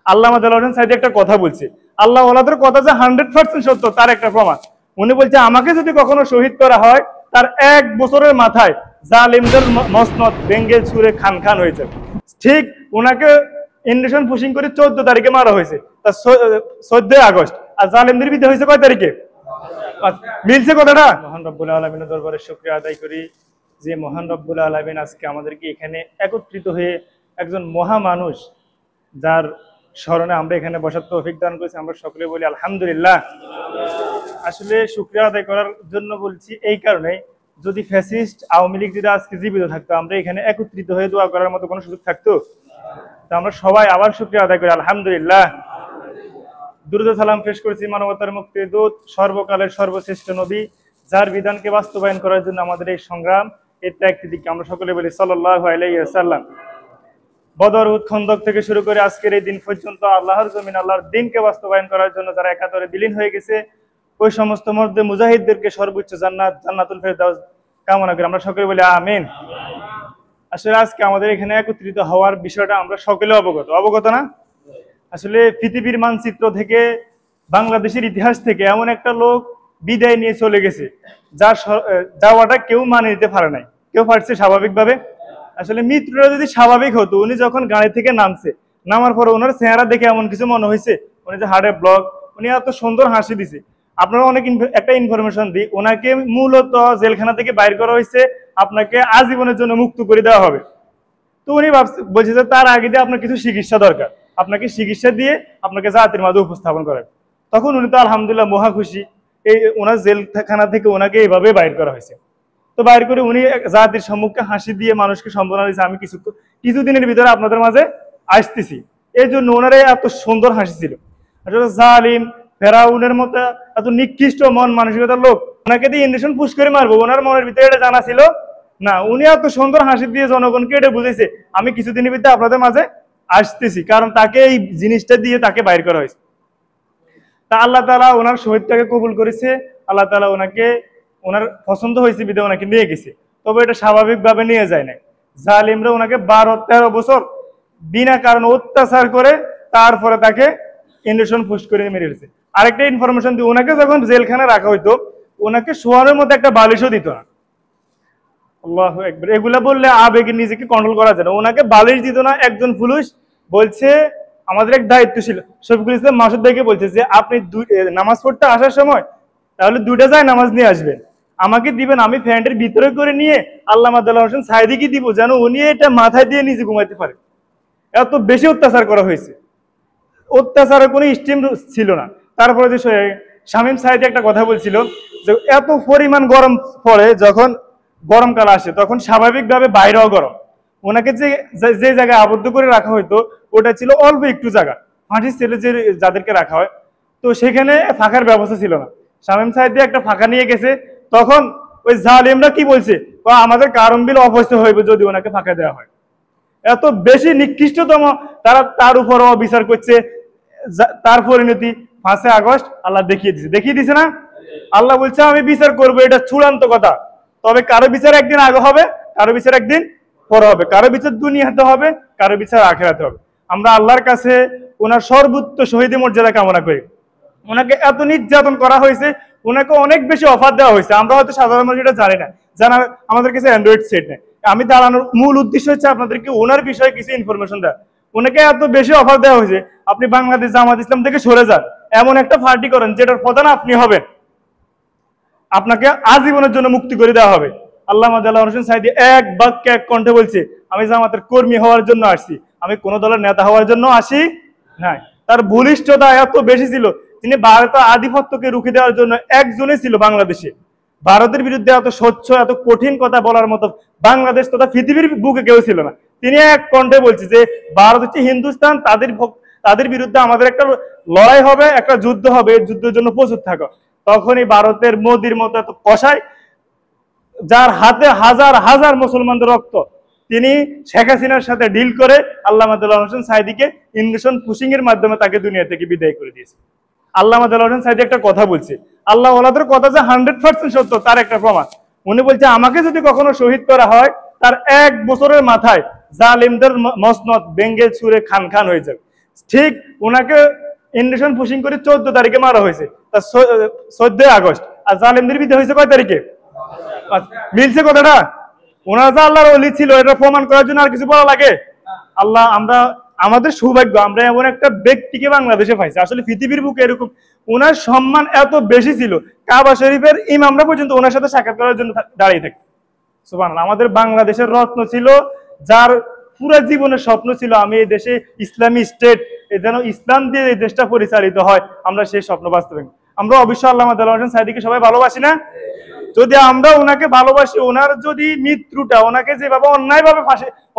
আল্লামা দেলোয়ার হোসেন সাঈদী একটা কথা বলছে, আল্লাহ ওয়ালাদের কথা যে 100% সত্য তার একটা প্রমাণ। উনি বলছে আমাকে যদি কখনো শহীদ করা হয় তার 1 বছরের মাথায় জালিমদের মসনদ ভেঙ্গে ছুঁড়ে খান খান হয়েছে। ঠিক ওনাকে ইন্ডেকশন পুশিং করে 14 তারিখে মারা হয়েছে, তার 14 আগস্ট। আর জালিমদের বিদায় হয়েছে কয় তারিখে? মিলছে কথাটা? মহান রব্বুল আলামিনের দরবারে শুকরিয়া আদায় করি যে মহান রব্বুল আলামিন আজকে আমাদেরকে এখানে একত্রিত হয়ে একজন মহা মানুষ যার স্মরণে আমরা এখানে বসার তৌফিক দান করেছি, আমরা সকলে বলি আলহামদুলিল্লাহ। আসলে শুকরিয়া আদায় করার জন্য বলছি এই কারণে, যদি ফ্যাসিস্ট আওয়ামী লীগ যদি আজকে জীবিত থাকতো, আমরা এখানে একত্রিত হয়ে দোয়া করার মতো কোনো সুযোগ থাকতো? তো আমরা সবাই আবার শুকরিয়া আদায় করি আলহামদুলিল্লাহ। দুরূদ ও সালাম পেশ করেছি মানবতার মুক্তিদূত, সর্বকালের সর্বশ্রেষ্ঠ নবী, যার বিধানকে বাস্তবায়ন করার জন্য আমাদের এই সংগ্রাম, এর ত্যাগটি দিকে আমরা সকলে বলি সাল্লাল্লাহু আলাইহি ওয়াসাল্লাম। বদর, উহুদ, খন্দক থেকে শুরু করে আজকের এই দিন পর্যন্ত আল্লাহর জমিন আল্লাহর দিনকে বাস্তবায়ন করার জন্য যারা একাত্তরে বিলীন হয়ে গেছে, ওই সমস্ত মধ্যে মুজাহিদদেরকে সর্বোচ্চ জান্নাত, জান্নাতুল ফেরদাউস কামনা করি, আমরা সকলে বলি আমিন। আসলে আজকে আমাদের এখানে একত্রিত হওয়ার বিষয়টা আমরা সকলে অবগত না? আসলে পৃথিবীর মানচিত্র থেকে, বাংলাদেশের ইতিহাস থেকে এমন একটা লোক বিদায় নিয়ে চলে গেছে যার যাওয়াটা কেউ মানে নিতে পারে নাই। কেউ পারছে স্বাভাবিকভাবে? আসলে মৃত্যুটা যদি স্বাভাবিক হতো, উনি যখন গাড়ি থেকে নামার পরে ওনার চেহারা দেখে এমন কিছু মনে হয়েছে, উনি যে হার্টের ব্লক, উনি এত সুন্দর হাসি দিছে। আপনারা অনেক একটা ইনফরমেশন দিই, ওনাকে মূলত জেলখানা থেকে বাইর করা হয়েছে, আপনাকে আজীবনের জন্য মুক্ত করে দেওয়া হবে। তো উনি বলছে যে তার আগে দিয়ে আপনার কিছু চিকিৎসা দরকার, আপনাকে চিকিৎসা দিয়ে আপনাকে জাতির মাঝে উপস্থাপন করাবে। তখন উনি তো আলহামদুলিল্লাহ মহা খুশি, এই ওনার জেলখানা থেকে ওনাকে এইভাবে বাইর করা হয়েছে। তো বাইর করে উনি জাতির সম্মুখে হাসি দিয়ে মানুষকে সম্বোধন দিয়েছে, আমি কিছুদিনের ভিতরে আপনাদের মাঝে আসতেছি। এই জন্য ওনার এত সুন্দর হাসি ছিল। আসলে জালিম ফেরাউনের মতো এত নিকৃষ্ট মন মানসিকতার লোক, ওনাকে দিয়ে ইন্ডেকশন পুশ করে মারবো, ওনার মনের ভিতরে এটা জানা ছিল না। উনি এত সুন্দর হাসি দিয়ে জনগণকে এটা বুঝেছে, আমি কিছুদিনের ভিতরে আপনাদের মাঝে আসতেছি, কারণ তাকে এই জিনিসটা দিয়ে তাকে বাইর করা হয়েছে। তা আল্লাহ তাআলা ওনার শহীদটাকে কবুল করেছে, আল্লাহ তাআলা ওনাকে ওনার পছন্দ হয়েছে বিধায় ওনাকে নিয়ে গেছে। তবে এটা স্বাভাবিকভাবে নিয়ে যায় না, জালিমরা ওনাকে 12-13 বছর বিনা কারণে অত্যাচার করে তারপরে তাকে ইন্ডেকশন পুশ করে মেরে ফেলেছে। আরেকটা ইনফরমেশন দিই, ওনাকে যখন জেলখানে রাখা হইতো, ওনাকে শোয়ারের মধ্যে একটা বালিশও দিত না। আল্লাহু আকবার। এগুলা বললে আবেগে নিজেকে কন্ট্রোল করা যায় না। ওনাকে বালিশ দিত না। একজন পুলিশ বলছে, আমাদের এক দায়িত্বশীল শফিকুল ইসলাম মাসুদ ভাইকে বলছে যে আপনি নামাজ পড়তে আসার সময় তাহলে 2টা যায় নামাজ নিয়ে আসবেন, আমাকে দিবেন, আমি ফ্যানের ভিতরে করে নিয়ে আল্লামা দেলোয়ার হোসেন সাঈদীকে দিব, যেন উনি এটা মাথায় দিয়ে নিজে ঘুমাইতে পারে। এত বেশি অত্যাচার করা হয়েছে, অত্যাচারের কোনো স্টিম ছিল না। তারপরে যে শামীম সাঈদী একটা কথা বলছিল যে এত পরিমাণ গরম পড়ে, যখন গরমকাল আসে তখন স্বাভাবিকভাবে বাইরেও গরম। ওনাকে যে জায়গায় আবদ্ধ করে রাখা হইতো ওটা ছিল অল্প একটু জায়গা, ফাঁসির ছেলে যাদেরকে রাখা হয়, তো সেখানে ফাঁকার ব্যবস্থা ছিল না। শামীম সাঈদী একটা ফাঁকা নিয়ে গেছে, তখন ওই জালিমরা কি বলছে, আমাদের কারণ বিল অবস্থা হইবে যদি ওনাকে ফাঁকা দেওয়া হয়। এত বেশি নিকৃষ্টতম তারা তার উপরও বিচার করছে। তার পরিণতি 5 আগস্ট আল্লাহ দেখিয়ে দিছে না? আল্লাহ বলছে আমি বিচার করবো, এটা চূড়ান্ত কথা। তবে কারো বিচার একদিন আগে হবে, কারো বিচার একদিন পরে হবে, কারো বিচার দুনিয়াতে হবে, কারো বিচার আখিরাতে হবে। আমরা আল্লাহর কাছে ওনার সর্বোচ্চ শহীদ মর্যাদা কামনা করি। ওনাকে এত নির্যাতন করা হয়েছে, ওনাকে অনেক বেশি অফার দেওয়া হয়েছে, আমরা হয়তো সাধারণ মানুষ এটা জানি না, আমাদের কাছে অ্যান্ড্রয়েড সেট নেই। আমি দাঁড়ানোর মূল উদ্দেশ্য হচ্ছে আপনাদেরকে ওনার বিষয়ে কিছু ইনফরমেশন দেওয়া। ওনাকে এত বেশি অফার দেওয়া হয়েছে, আপনি বাংলাদেশ জামাত ইসলাম থেকে সরে যান, এমন একটা পার্টি করেন যেটার প্রধান আপনি হবেন, আপনাকে আজীবনের জন্য মুক্তি করে দেওয়া হবে। আল্লামা দেলোয়ার হোসেন সাঈদী এক বাক্যে এক কণ্ঠে বলছে, আমি জামাতের কর্মী হওয়ার জন্য আসছি, আমি কোন দলের নেতা হওয়ার জন্য আসি নাই। তার বলিষ্ঠতা এত বেশি ছিল, তিনি ভারতের আধিপত্যকে রুখে দেওয়ার জন্য একজনই ছিল বাংলাদেশে। ভারতের বিরুদ্ধে এত স্বচ্ছ, এত কঠিন কথা বলার মতো বাংলাদেশ তথা পৃথিবীর বুকে কেউ ছিল না। তিনি এক কণ্ঠে বলছে যে ভারত হচ্ছে হিন্দুস্তান, তাদের বিরুদ্ধে আমাদের একটা লড়াই হবে, একটা যুদ্ধ হবে, এই যুদ্ধের জন্য প্রস্তুত থাকো। তখনই ভারতের মোদির মতো এত কসাই, যার হাতে হাজার হাজার মুসলমানদের রক্ত, তিনি শেখ হাসিনার সাথে ডিল করে আল্লামা দেলোয়ার হোসেন সাঈদীকে ইন্ডেকশন পুশিং এর মাধ্যমে তাকে দুনিয়া থেকে বিদায় করে দিয়েছে। আল্লামা দেলোয়ার হোসেন সাঈদী একটা কথা বলছে, আল্লাহ ওয়ালাদের কথা যে 100% সত্য তার একটা প্রমাণ। উনি বলছে আমাকে যদি কখনো শহীদ করা হয় তার 1 বছরের মাথায় জালিমদের মসনদ ভেঙ্গে ছুঁড়ে খান খান হয়ে যাবে। ঠিক ওনাকে ইন্ডেকশন পুশিং করে 14 তারিখে মারা হয়েছে, তা 14 আগস্ট। আর জালেমদের বিদায় হয়েছে কয় তারিখে? মিলছে কথাটা? ওনারা যে আল্লাহর ওলি ছিল এটা প্রমাণ করার জন্য আর কিছু বলা লাগে? আল্লাহ, আমরা আমাদের সৌভাগ্য আমরা এমন একটা ব্যক্তিকে বাংলাদেশে পাইছি। আসলে পৃথিবীর বুকে এরকম ওনার সম্মান এত বেশি ছিল, কাবা শরীফের ইমামরা পর্যন্ত ওনার সাথে সাক্ষাৎ করার জন্য দাঁড়িয়ে থাকতো। সুবহানাল্লাহ। আমাদের বাংলাদেশের রত্ন ছিল, যার পুরো জীবনের স্বপ্ন ছিল আমি এই দেশে ইসলামী স্টেট, যেন ইসলাম দিয়ে এই দেশটা পরিচালিত হয়, আমরা সেই স্বপ্ন বাস্তবায়ন। আমরা অবশ্যই আল্লামা দেলোয়ার হোসেন সাঈদীকে সবাই ভালোবাসি না? যদি আমরা ওনাকে ভালোবাসি, ওনার যদি মৃত্যুটা, ওনাকে যেভাবে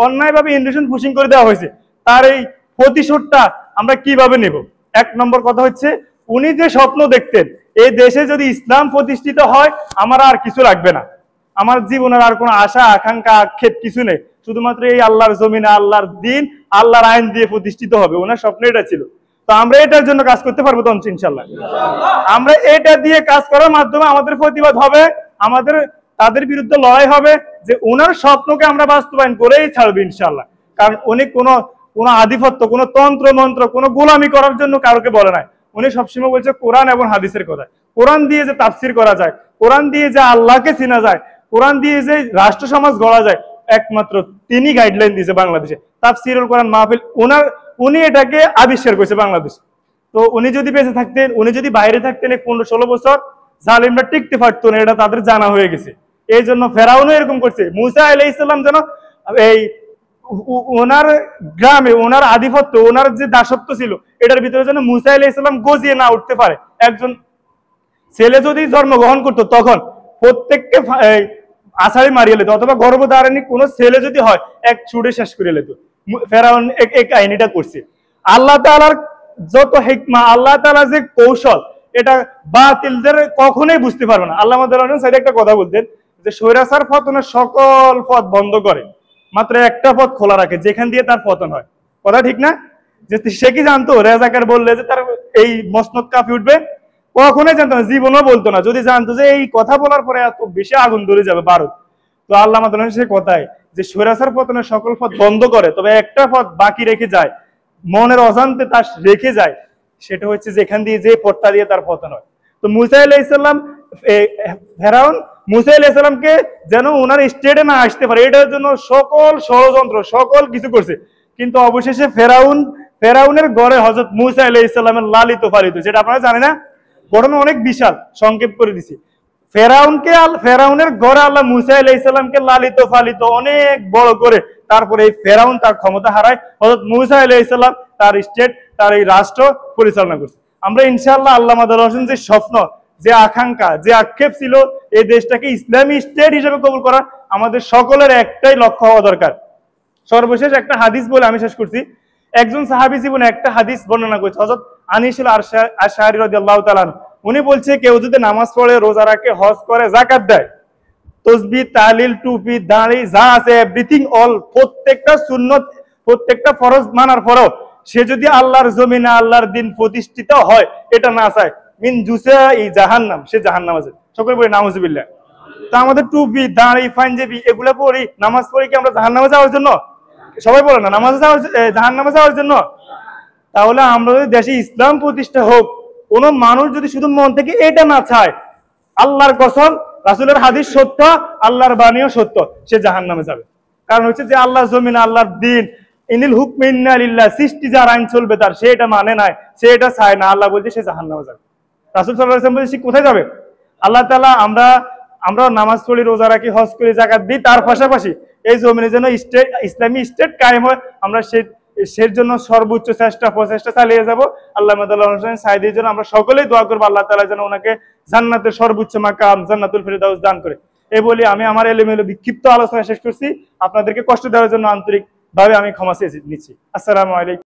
অন্যায়ভাবে ইন্ডেকশন পুশিং করে দেওয়া হয়েছে, তার এই প্রতিশোধটা আমরা কিভাবে নেব? এক নম্বর কথা হচ্ছে, উনি যে স্বপ্ন দেখতেন এই দেশে যদি ইসলাম প্রতিষ্ঠিত হয় আমার আর কিছু লাগবে না, আমার জীবনের আর কোনো আশা আকাঙ্ক্ষা আক্ষেপ কিছু নেই, শুধুমাত্র এই আল্লাহর জমিনে আল্লাহর দিন আল্লাহর আইন দিয়ে প্রতিষ্ঠিত হবে। ওনার স্বপ্ন এটা ছিল। তো আমরা এটার জন্য কাজ করতে পারবো তো ইনশাল্লাহ? আমরা এটা দিয়ে কাজ করার মাধ্যমে আমাদের প্রতিবাদ হবে, আমাদের তাদের বিরুদ্ধে লড়াই হবে, যে ওনার স্বপ্নকে আমরা বাস্তবায়ন করেই ছাড়বো ইনশাল্লাহ। কারণ উনি কোনো আধিপত্য, কোনো তন্ত্র মন্ত্র, কোনো গোলামি করার জন্য কারোকে বলে নাই। উনি সবসময় বলছে কোরআন এবং হাদিসের কথা। কোরআন দিয়ে যে তাফসির করা যায়, কোরআন দিয়ে যে আল্লাহকে চেনা যায়, কোরআন দিয়ে যে রাষ্ট্র সমাজ গড়া যায়, একমাত্র তিনি গাইডলাইন দিয়েছে বাংলাদেশে। তাফসিরুল কোরআন মাহফিল উনি এটাকে আবিষ্কার করেছে বাংলাদেশ। তো উনি যদি বেঁচে থাকতেন, উনি যদি বাইরে থাকতেন 15-16 বছর, জালিমরা টিকতে পারতো না, এটা তাদের জানা হয়ে গেছে। এই জন্য ফেরাউনও এরকম করছে। মুসা আলাইহিস সালাম যেন এই ওনার গ্রামে ওনার আধিপত্য, ওনার যে দাসত্ব ছিল, এটার ভিতরে যেন মুসা আলাইহিস সালাম গজিয়ে না উঠতে পারে। একজন ছেলে যদি জন্মগ্রহণ করতো তখন প্রত্যেককে আছাড়ি মারিয়ে লেত, অথবা গর্ভধারণী কোনো ছেলে যদি হয় এক ছুটে শেষ করে লেত। ফেরাউন এই কাহিনীটা করছে। আল্লাহ তাআলার যত হিকমা, আল্লাহ তাআলার যে কৌশল, এটা বাতিলদের কখনোই বুঝতে পারবে না। আল্লামা দেলোয়ার হোসেন সাঈদী একটা কথা বলতেন যে স্বৈরাচার পতনের সকল পথ বন্ধ করে, মাত্র একটা পথ খোলা রাখে যেখান দিয়ে তার পতন হয়। কথা ঠিক না? যে সে কি জানতো রেজাকার বললে যে তার এই মসনদ কাঁপে উঠবে? কখনোই জানতো না, জীবনও বলতো না। যদি জানতো যে এই কথা বলার পরে এত বেশি আগুন ধরে যাবে বারুদ। তো আল্লামা দেলোয়ার হোসেন সে কথায় যে স্বৈরাচার পতনের সকল পথ বন্ধ করে, তবে একটা পথ বাকি রেখে যায়, মনের অজান্তে তার রেখে যায়, সেটা হচ্ছে যেখান দিয়ে যে পথটা দিয়ে তার পতন হয়। তো মুসা আলাইহিস সালাম, ফেরাউন মুসা আলাইহিস সালামকে যেন ওনার স্টেটে না আসতে পারে, এটার জন্য সকল ষড়যন্ত্র, সকল কিছু করছে। কিন্তু অবশেষে ফেরাউনের ঘরে হযরত মুসা আলাইহিস সালামের লালিত পালিত, যেটা আপনারা জানেন না, ঘটনা অনেক বিশাল, সংক্ষেপ করে দিছি। ফেরাউনের ঘরে আল্লাহ মুসা আলাইহিস সালামকে লালিত পালিত অনেক বড় করে, তারপরে এই ফেরাউন তার ক্ষমতা হারায়, হযরত মুসা আলাইহিস সালাম তার স্টেট, তার এই রাষ্ট্র পরিচালনা করছে। আমরা ইনশাআল্লাহ আল্লামা দেলোয়ার হোসেন যে স্বপ্ন, যে আকাঙ্ক্ষা, যে আক্ষেপ ছিল এই দেশটাকে ইসলামী স্টেট হিসেবে কবুল করা, আমাদের সকলের একটাই লক্ষ্য হওয়া দরকার। সর্বশেষ একটা হাদিস বলে আমি শেষ করছি। একজন সাহাবী জীবনে একটা হাদিস বর্ণনা করেছে, হযরত আনিসুল আশআরী রাদিয়াল্লাহু তাআলা। উনি বলছে কেউ যদি নামাজ পড়ে, রোজা রাখে, হজ করে, যাকাত দেয়, তাসবিহ, তাহলিল, টুপি, দাড়ি যা আছে এভরিথিং অল, প্রত্যেকটা সুন্নত, প্রত্যেকটা ফরজ মানার পরেও সে যদি আল্লাহর জমিনে আল্লাহর দিন প্রতিষ্ঠিত হয়, এটা না চায়, মিন জুসাই জাহান্নাম, সে জাহান্নামে যাবে। সকলে বলি নাউজুবিল্লাহ। তা আমাদের টুপি, দাড়ি, পাঞ্জাবি এগুলা পড়ি, নামাজ পড়ি কি আমরা জাহান্নামে যাওয়ার জন্য? সবাই বলে না জাহান্নামে যাওয়ার জন্য। তাহলে আমরা যদি দেশে ইসলাম প্রতিষ্ঠা হোক, কোন মানুষ যদি শুধু মন থেকে এটা না চায়, আল্লাহর কসম, রাসূলের হাদিস সত্য, আল্লাহর বাণীও সত্য, সে জাহান্নামে যাবে। কারণ হচ্ছে যে আল্লাহর জমিনে আল্লাহর দিন, ইনিল হুকমু ইন্না লিল্লাহ, সৃষ্টি যার আইন চলবে তার, সে এটা মানে নাই, সে এটা চায় না, আল্লাহ বলছে সে জাহান্নামে যাবে। রাসূল সাল্লাল্লাহু আলাইহি ওয়াসাল্লাম বলছে সে কোথায় যাবে? আল্লাহ তাআলা, আমরা নামাজ পড়ি, রোজা রাখি, হজ করি, যাকাত দিই, তার পাশাপাশি এই জমিনে যেন ইসলামী স্টেট কায়েম হয়, আমরা সেই জন্য সর্বোচ্চ প্রচেষ্টা চালিয়ে যাব। আল্লামা দেলোয়ার হোসেন সাঈদীর জন্য আমরা সকলেই দোয়া করব, আল্লাহ তাআলা যেন ওনাকে জান্নাতের সর্বোচ্চ মাকাম জান্নাতুল ফেরদাউস দান করে। এই বলি আমি আমার এলোমেলো বিক্ষিপ্ত আলোচনা শেষ করছি। আপনাদেরকে কষ্ট দেওয়ার জন্য আন্তরিকভাবে আমি ক্ষমা চেয়ে নিচ্ছি। আসসালামু আলাইকুম।